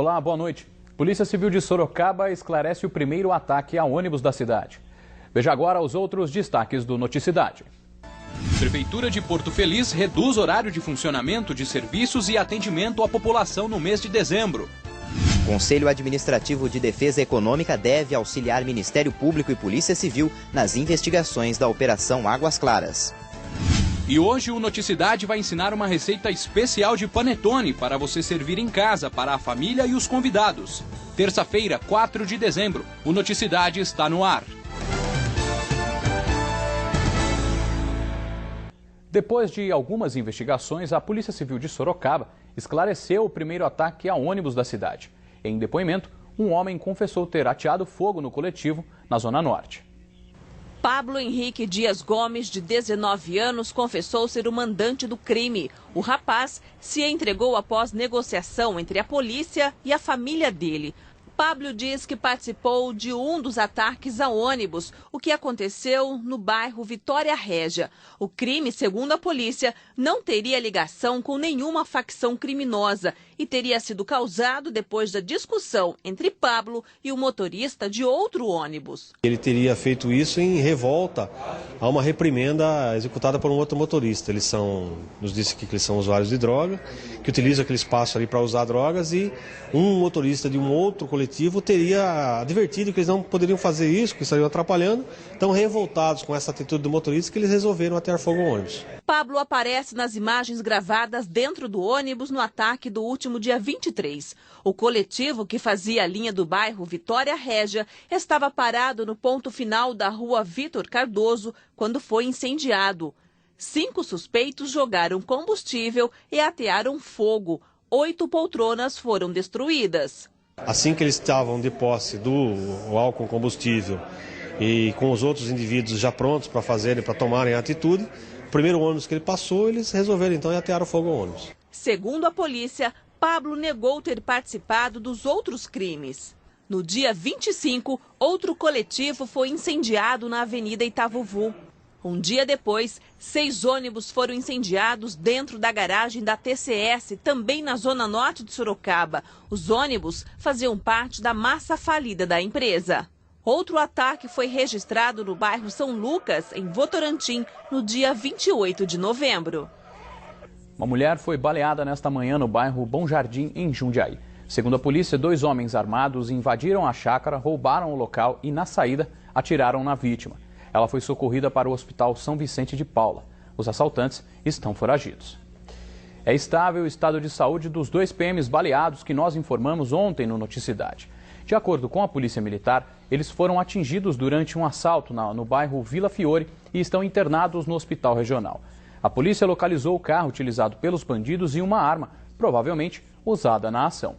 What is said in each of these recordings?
Olá, boa noite. Polícia Civil de Sorocaba esclarece o primeiro ataque a ônibus da cidade. Veja agora os outros destaques do Noticicidade. Prefeitura de Porto Feliz reduz horário de funcionamento de serviços e atendimento à população no mês de dezembro. Conselho Administrativo de Defesa Econômica deve auxiliar Ministério Público e Polícia Civil nas investigações da Operação Águas Claras. E hoje o Noticicidade vai ensinar uma receita especial de panetone para você servir em casa para a família e os convidados. Terça-feira, 4 de dezembro, o Noticicidade está no ar. Depois de algumas investigações, a Polícia Civil de Sorocaba esclareceu o primeiro ataque a ônibus da cidade. Em depoimento, um homem confessou ter ateado fogo no coletivo na Zona Norte. Pablo Henrique Dias Gomes, de 19 anos, confessou ser o mandante do crime. O rapaz se entregou após negociação entre a polícia e a família dele. Pablo diz que participou de um dos ataques a ônibus, o que aconteceu no bairro Vitória Régia. O crime, segundo a polícia, não teria ligação com nenhuma facção criminosa e teria sido causado depois da discussão entre Pablo e o motorista de outro ônibus. Ele teria feito isso em revolta a uma reprimenda executada por um outro motorista. Nos disse que eles são usuários de droga, que utilizam aquele espaço ali para usar drogas, e um motorista de um outro coletivo teria advertido que eles não poderiam fazer isso, que estariam atrapalhando. Então, revoltados com essa atitude do motorista, que eles resolveram atear fogo ao ônibus. Pablo aparece nas imagens gravadas dentro do ônibus no ataque do último dia 23. O coletivo, que fazia a linha do bairro Vitória Régia, estava parado no ponto final da rua Vitor Cardoso quando foi incendiado. 5 suspeitos jogaram combustível e atearam fogo. 8 poltronas foram destruídas. Assim que eles estavam de posse do álcool combustível e com os outros indivíduos já prontos para tomarem a atitude, o primeiro ônibus que ele passou, eles resolveram então atear o fogo ao ônibus. Segundo a polícia, Pablo negou ter participado dos outros crimes. No dia 25, outro coletivo foi incendiado na Avenida Itavuvu. Um dia depois, 6 ônibus foram incendiados dentro da garagem da TCS, também na zona norte de Sorocaba. Os ônibus faziam parte da massa falida da empresa. Outro ataque foi registrado no bairro São Lucas, em Votorantim, no dia 28 de novembro. Uma mulher foi baleada nesta manhã no bairro Bom Jardim, em Jundiaí. Segundo a polícia, 2 homens armados invadiram a chácara, roubaram o local e, na saída, atiraram na vítima. Ela foi socorrida para o Hospital São Vicente de Paula. Os assaltantes estão foragidos. É estável o estado de saúde dos 2 PMs baleados que nós informamos ontem no Noticicidade. De acordo com a Polícia Militar, eles foram atingidos durante um assalto no bairro Vila Fiore e estão internados no hospital regional. A polícia localizou o carro utilizado pelos bandidos e uma arma, provavelmente usada na ação.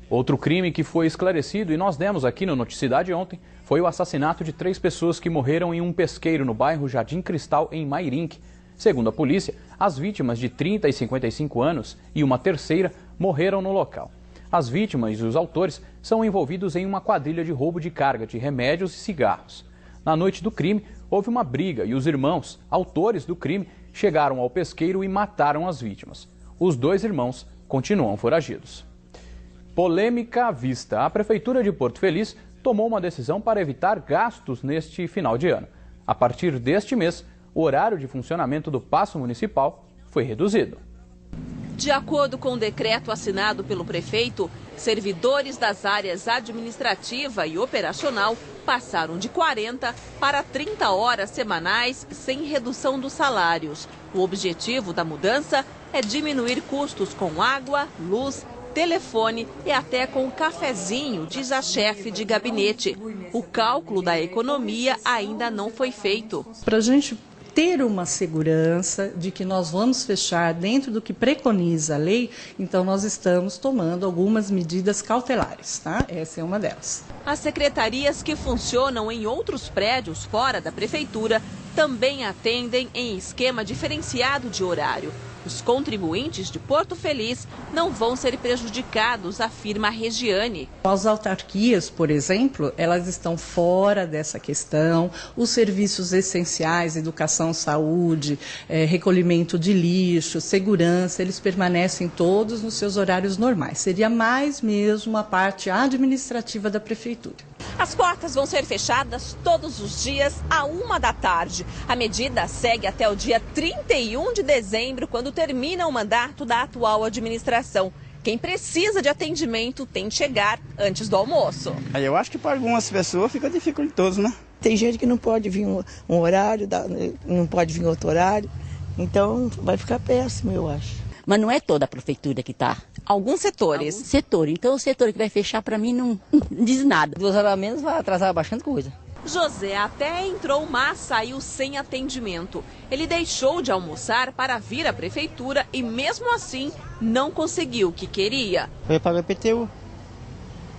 Outro crime que foi esclarecido e nós demos aqui no Noticicidade ontem foi o assassinato de 3 pessoas que morreram em um pesqueiro no bairro Jardim Cristal, em Mairinque. Segundo a polícia, as vítimas de 30 e 55 anos e uma terceira morreram no local. As vítimas e os autores são envolvidos em uma quadrilha de roubo de carga de remédios e cigarros. Na noite do crime, houve uma briga e os irmãos, autores do crime, chegaram ao pesqueiro e mataram as vítimas. Os 2 irmãos continuam foragidos. Polêmica à vista. A Prefeitura de Porto Feliz tomou uma decisão para evitar gastos neste final de ano. A partir deste mês, o horário de funcionamento do Paço Municipal foi reduzido. De acordo com o decreto assinado pelo prefeito, servidores das áreas administrativa e operacional passaram de 40 para 30 horas semanais sem redução dos salários. O objetivo da mudança é diminuir custos com água, luz, telefone e até com cafezinho, diz a chefe de gabinete. O cálculo da economia ainda não foi feito. Para a gente ter uma segurança de que nós vamos fechar dentro do que preconiza a lei, então nós estamos tomando algumas medidas cautelares, tá? Essa é uma delas. As secretarias que funcionam em outros prédios fora da prefeitura também atendem em esquema diferenciado de horário. Os contribuintes de Porto Feliz não vão ser prejudicados, afirma a Regiane. As autarquias, por exemplo, elas estão fora dessa questão. Os serviços essenciais, educação, saúde, recolhimento de lixo, segurança, eles permanecem todos nos seus horários normais. Seria mais mesmo a parte administrativa da prefeitura. As portas vão ser fechadas todos os dias à 1 da tarde. A medida segue até o dia 31 de dezembro, quando termina o mandato da atual administração. Quem precisa de atendimento tem que chegar antes do almoço. Eu acho que para algumas pessoas fica dificultoso, né? Tem gente que não pode vir um horário, não pode vir outro horário, então vai ficar péssimo, eu acho. Mas não é toda a prefeitura que está. Alguns setores. Alguns setores. Então o setor que vai fechar para mim não diz nada. 2 horas a menos vai atrasar bastante coisa. José até entrou, mas saiu sem atendimento. Ele deixou de almoçar para vir à prefeitura e mesmo assim não conseguiu o que queria. Eu ia pagar IPTU.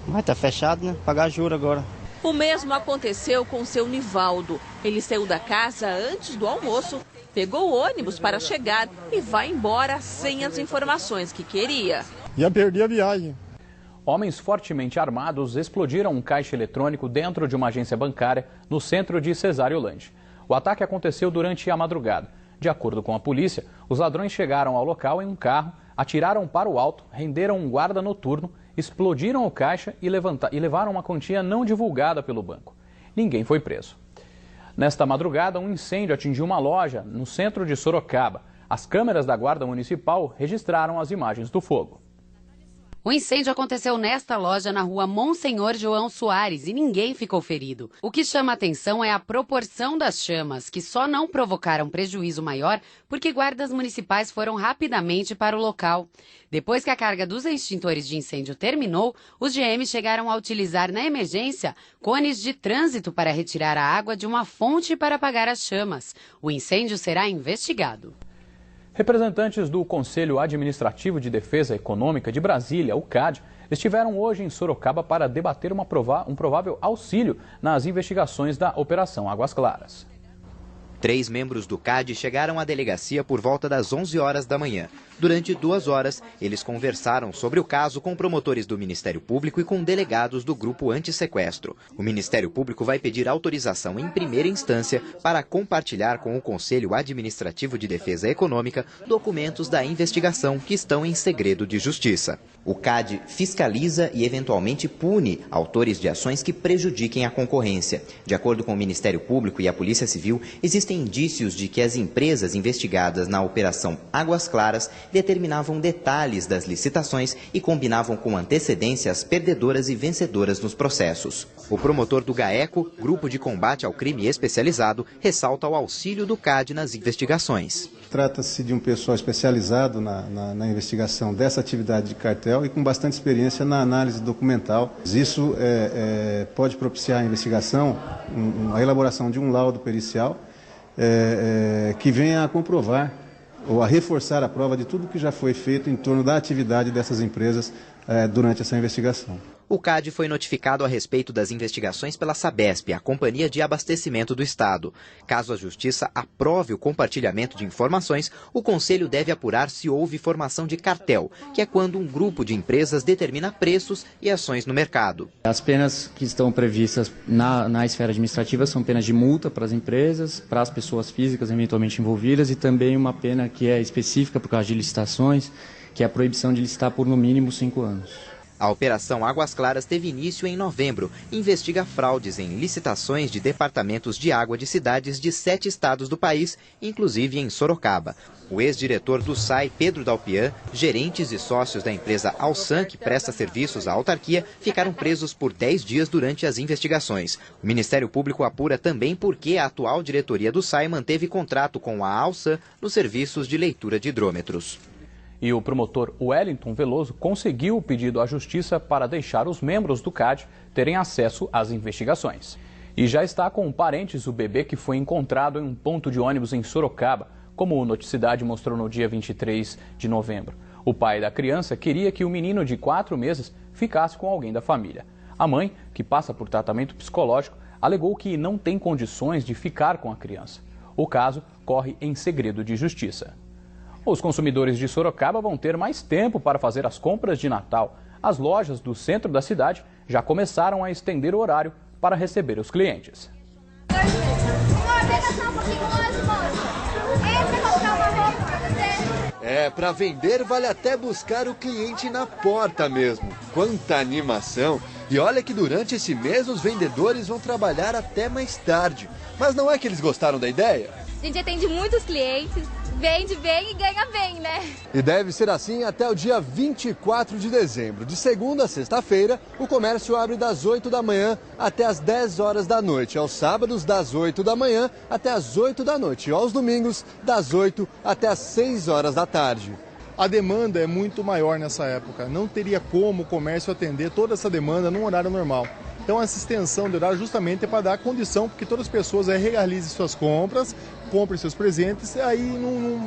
Vai estar fechado, né? Pagar juro agora. O mesmo aconteceu com seu Nivaldo. Ele saiu da casa antes do almoço, pegou o ônibus para chegar e vai embora sem as informações que queria. Ia perder a viagem. Homens fortemente armados explodiram um caixa eletrônico dentro de uma agência bancária no centro de Cesário-Lange. O ataque aconteceu durante a madrugada. De acordo com a polícia, os ladrões chegaram ao local em um carro, atiraram para o alto, renderam um guarda noturno, explodiram o caixa e levaram uma quantia não divulgada pelo banco. Ninguém foi preso. Nesta madrugada, um incêndio atingiu uma loja no centro de Sorocaba. As câmeras da Guarda Municipal registraram as imagens do fogo. O incêndio aconteceu nesta loja na rua Monsenhor João Soares e ninguém ficou ferido. O que chama a atenção é a proporção das chamas, que só não provocaram prejuízo maior porque guardas municipais foram rapidamente para o local. Depois que a carga dos extintores de incêndio terminou, os GMs chegaram a utilizar na emergência cones de trânsito para retirar a água de uma fonte para apagar as chamas. O incêndio será investigado. Representantes do Conselho Administrativo de Defesa Econômica de Brasília, o CAD, estiveram hoje em Sorocaba para debater um provável auxílio nas investigações da Operação Águas Claras. 3 membros do CAD chegaram à delegacia por volta das 11 horas da manhã. Durante 2 horas, eles conversaram sobre o caso com promotores do Ministério Público e com delegados do Grupo Antissequestro. O Ministério Público vai pedir autorização em primeira instância para compartilhar com o Conselho Administrativo de Defesa Econômica documentos da investigação que estão em segredo de justiça. O CAD fiscaliza e eventualmente pune autores de ações que prejudiquem a concorrência. De acordo com o Ministério Público e a Polícia Civil, existem indícios de que as empresas investigadas na Operação Águas Claras determinavam detalhes das licitações e combinavam com antecedência as perdedoras e vencedoras nos processos. O promotor do GAECO, Grupo de Combate ao Crime Especializado, ressalta o auxílio do CAD nas investigações. Trata-se de um pessoal especializado na investigação dessa atividade de cartel e com bastante experiência na análise documental. Isso pode propiciar a investigação, a elaboração de um laudo pericial que venha a comprovar ou a reforçar a prova de tudo que já foi feito em torno da atividade dessas empresas durante essa investigação. O CAD foi notificado a respeito das investigações pela Sabesp, a Companhia de Abastecimento do Estado. Caso a Justiça aprove o compartilhamento de informações, o Conselho deve apurar se houve formação de cartel, que é quando um grupo de empresas determina preços e ações no mercado. As penas que estão previstas na esfera administrativa são penas de multa para as empresas, para as pessoas físicas eventualmente envolvidas e também uma pena que é específica por causa de licitações, que é a proibição de licitar por no mínimo 5 anos. A Operação Águas Claras teve início em novembro e investiga fraudes em licitações de departamentos de água de cidades de 7 estados do país, inclusive em Sorocaba. O ex-diretor do SAI, Pedro Dalpian, gerentes e sócios da empresa Alsan, que presta serviços à autarquia, ficaram presos por 10 dias durante as investigações. O Ministério Público apura também por que a atual diretoria do SAI manteve contrato com a Alsan nos serviços de leitura de hidrômetros. E o promotor Wellington Veloso conseguiu o pedido à Justiça para deixar os membros do CAD terem acesso às investigações. E já está com parentes o bebê que foi encontrado em um ponto de ônibus em Sorocaba, como o Noticidade mostrou no dia 23 de novembro. O pai da criança queria que o menino de 4 meses ficasse com alguém da família. A mãe, que passa por tratamento psicológico, alegou que não tem condições de ficar com a criança. O caso corre em segredo de justiça. Os consumidores de Sorocaba vão ter mais tempo para fazer as compras de Natal. As lojas do centro da cidade já começaram a estender o horário para receber os clientes. Para vender vale até buscar o cliente na porta mesmo. Quanta animação! E olha que durante esse mês os vendedores vão trabalhar até mais tarde. Mas não é que eles gostaram da ideia? A gente atende muitos clientes, vende bem e ganha bem, né? E deve ser assim até o dia 24 de dezembro. De segunda a sexta-feira, o comércio abre das 8 da manhã até as 10 horas da noite. Aos sábados, das 8 da manhã até as 8 da noite. E aos domingos, das 8 até as 6 horas da tarde. A demanda é muito maior nessa época. Não teria como o comércio atender toda essa demanda num horário normal. Então essa extensão de horário justamente é para dar condição para que todas as pessoas realizem suas compras, comprem seus presentes aí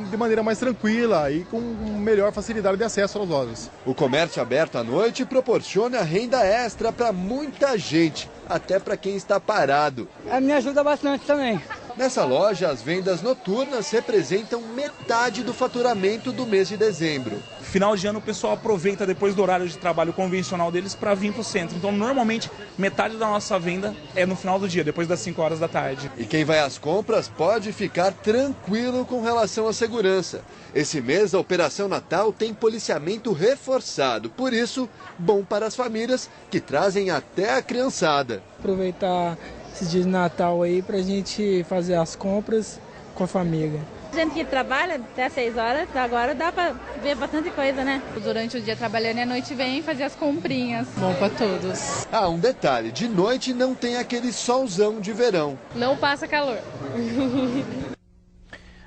de maneira mais tranquila e com melhor facilidade de acesso às lojas. O comércio aberto à noite proporciona renda extra para muita gente, até para quem está parado. Me ajuda bastante também. Nessa loja, as vendas noturnas representam metade do faturamento do mês de dezembro. Final de ano o pessoal aproveita depois do horário de trabalho convencional deles para vir para o centro. Então normalmente metade da nossa venda é no final do dia, depois das 5 horas da tarde. E quem vai às compras pode ficar tranquilo com relação à segurança. Esse mês a Operação Natal tem policiamento reforçado, por isso, bom para as famílias que trazem até a criançada. Aproveitar esses dias de Natal aí pra gente fazer as compras com a família. A gente que trabalha até 6 horas, agora dá pra ver bastante coisa, né? Durante o dia trabalhando e à noite vem fazer as comprinhas. Bom pra todos. Ah, um detalhe, de noite não tem aquele solzão de verão. Não passa calor.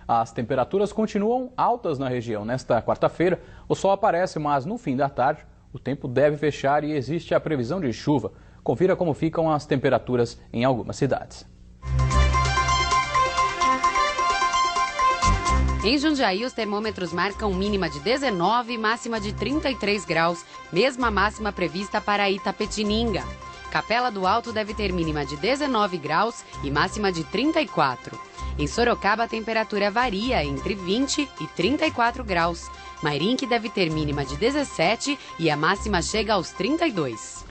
As temperaturas continuam altas na região. Nesta quarta-feira, o sol aparece, mas no fim da tarde, o tempo deve fechar e existe a previsão de chuva. Confira como ficam as temperaturas em algumas cidades. Em Jundiaí, os termômetros marcam mínima de 19 e máxima de 33 graus, mesma máxima prevista para Itapetininga. Capela do Alto deve ter mínima de 19 graus e máxima de 34. Em Sorocaba, a temperatura varia entre 20 e 34 graus. Mairinque deve ter mínima de 17 e a máxima chega aos 32.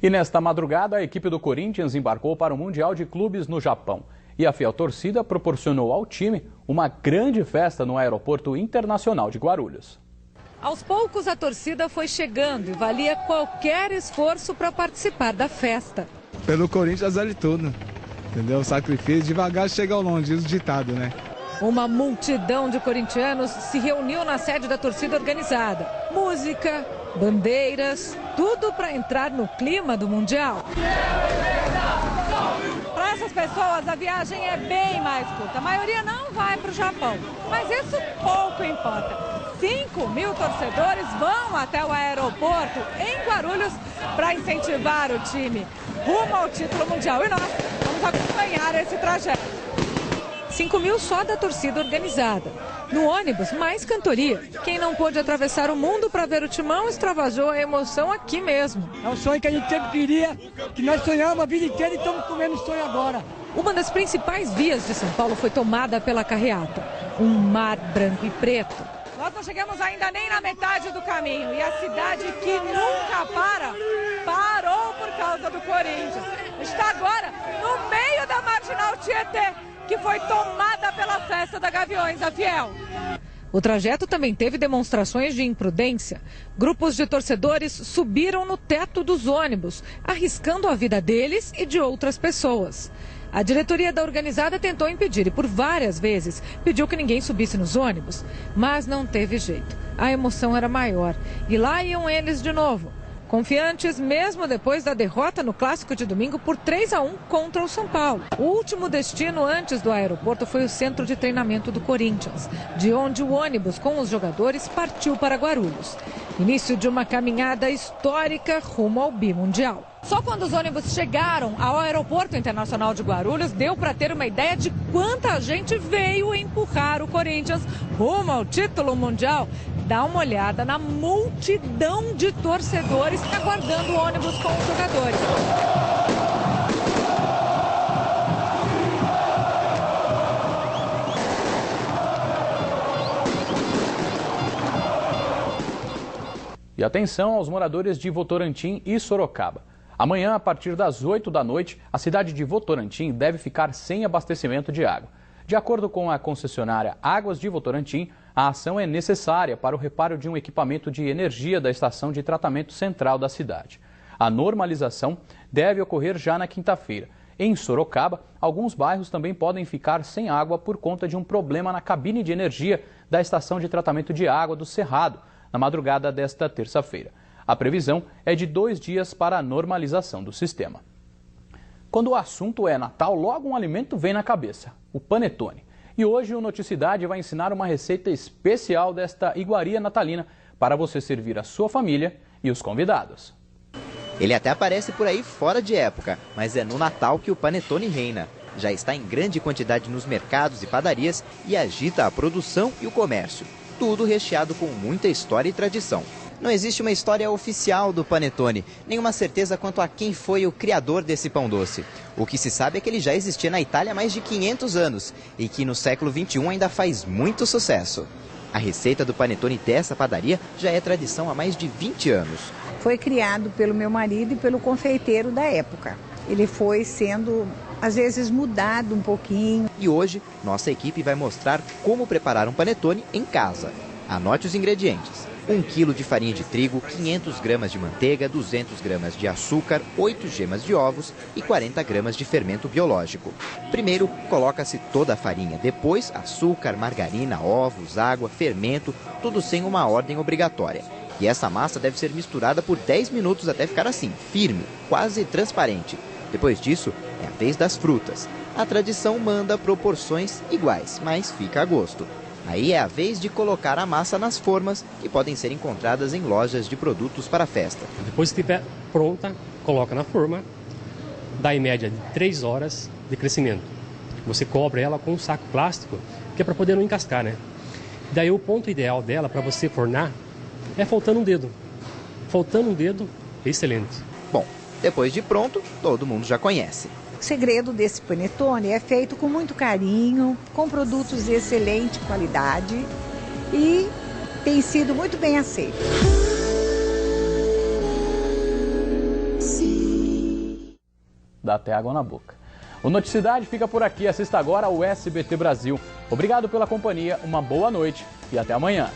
E nesta madrugada, a equipe do Corinthians embarcou para o Mundial de Clubes no Japão. E a fiel torcida proporcionou ao time uma grande festa no Aeroporto Internacional de Guarulhos. Aos poucos, a torcida foi chegando e valia qualquer esforço para participar da festa. Pelo Corinthians, vale tudo. Entendeu? Sacrifício, devagar chega ao longe, diz o ditado, né? Uma multidão de corintianos se reuniu na sede da torcida organizada. Música, bandeiras, tudo para entrar no clima do Mundial. Para essas pessoas, a viagem é bem mais curta. A maioria não vai para o Japão, mas isso pouco importa. 5.000 torcedores vão até o aeroporto em Guarulhos para incentivar o time rumo ao título mundial. E nós vamos acompanhar esse trajeto. 5.000 só da torcida organizada. No ônibus, mais cantoria. Quem não pôde atravessar o mundo para ver o Timão extravasou a emoção aqui mesmo. É um sonho que a gente sempre queria, que nós sonhamos a vida inteira e estamos comendo o sonho agora. Uma das principais vias de São Paulo foi tomada pela carreata. Um mar branco e preto. Nós não chegamos ainda nem na metade do caminho e a cidade que nunca parou por causa do Corinthians. Está agora no meio da Marginal Tietê, que foi tomada pela festa da Gaviões da Fiel. O trajeto também teve demonstrações de imprudência. Grupos de torcedores subiram no teto dos ônibus, arriscando a vida deles e de outras pessoas. A diretoria da organizada tentou impedir e por várias vezes pediu que ninguém subisse nos ônibus, mas não teve jeito. A emoção era maior e lá iam eles de novo. Confiantes, mesmo depois da derrota no Clássico de domingo por 3-1 contra o São Paulo. O último destino antes do aeroporto foi o centro de treinamento do Corinthians, de onde o ônibus com os jogadores partiu para Guarulhos. Início de uma caminhada histórica rumo ao bimundial. Só quando os ônibus chegaram ao Aeroporto Internacional de Guarulhos, deu para ter uma ideia de quanta gente veio empurrar o Corinthians rumo ao título mundial. Dá uma olhada na multidão de torcedores aguardando o ônibus com os jogadores. atenção aos moradores de Votorantim e Sorocaba. Amanhã, a partir das 8 da noite, a cidade de Votorantim deve ficar sem abastecimento de água. De acordo com a concessionária Águas de Votorantim, a ação é necessária para o reparo de um equipamento de energia da estação de tratamento central da cidade. A normalização deve ocorrer já na quinta-feira. Em Sorocaba, alguns bairros também podem ficar sem água por conta de um problema na cabine de energia da estação de tratamento de água do Cerrado, na madrugada desta terça-feira. A previsão é de 2 dias para a normalização do sistema. Quando o assunto é Natal, logo um alimento vem na cabeça: o panetone. E hoje o Noticidade vai ensinar uma receita especial desta iguaria natalina para você servir a sua família e os convidados. Ele até aparece por aí fora de época, mas é no Natal que o panetone reina. Já está em grande quantidade nos mercados e padarias e agita a produção e o comércio. Tudo recheado com muita história e tradição. Não existe uma história oficial do panetone, nenhuma certeza quanto a quem foi o criador desse pão doce. O que se sabe é que ele já existia na Itália há mais de 500 anos e que no século XXI ainda faz muito sucesso. A receita do panetone dessa padaria já é tradição há mais de 20 anos. Foi criado pelo meu marido e pelo confeiteiro da época. Ele foi sendo, às vezes, mudado um pouquinho. E hoje, nossa equipe vai mostrar como preparar um panetone em casa. Anote os ingredientes: 1 kg de farinha de trigo, 500 gramas de manteiga, 200 gramas de açúcar, 8 gemas de ovos e 40 gramas de fermento biológico. Primeiro, coloca-se toda a farinha, depois açúcar, margarina, ovos, água, fermento, tudo sem uma ordem obrigatória. E essa massa deve ser misturada por 10 minutos até ficar assim, firme, quase transparente. Depois disso, é a vez das frutas. A tradição manda proporções iguais, mas fica a gosto. Aí é a vez de colocar a massa nas formas, que podem ser encontradas em lojas de produtos para festa. Depois que estiver pronta, coloca na forma, dá em média de 3 horas de crescimento. Você cobre ela com um saco plástico, que é para poder não encascar, né? Daí o ponto ideal dela para você fornar é faltando um dedo. Faltando um dedo, excelente. Bom, depois de pronto, todo mundo já conhece. O segredo desse panetone é feito com muito carinho, com produtos de excelente qualidade e tem sido muito bem aceito. Dá até água na boca. O Noticidade fica por aqui. Assista agora ao SBT Brasil. Obrigado pela companhia, uma boa noite e até amanhã.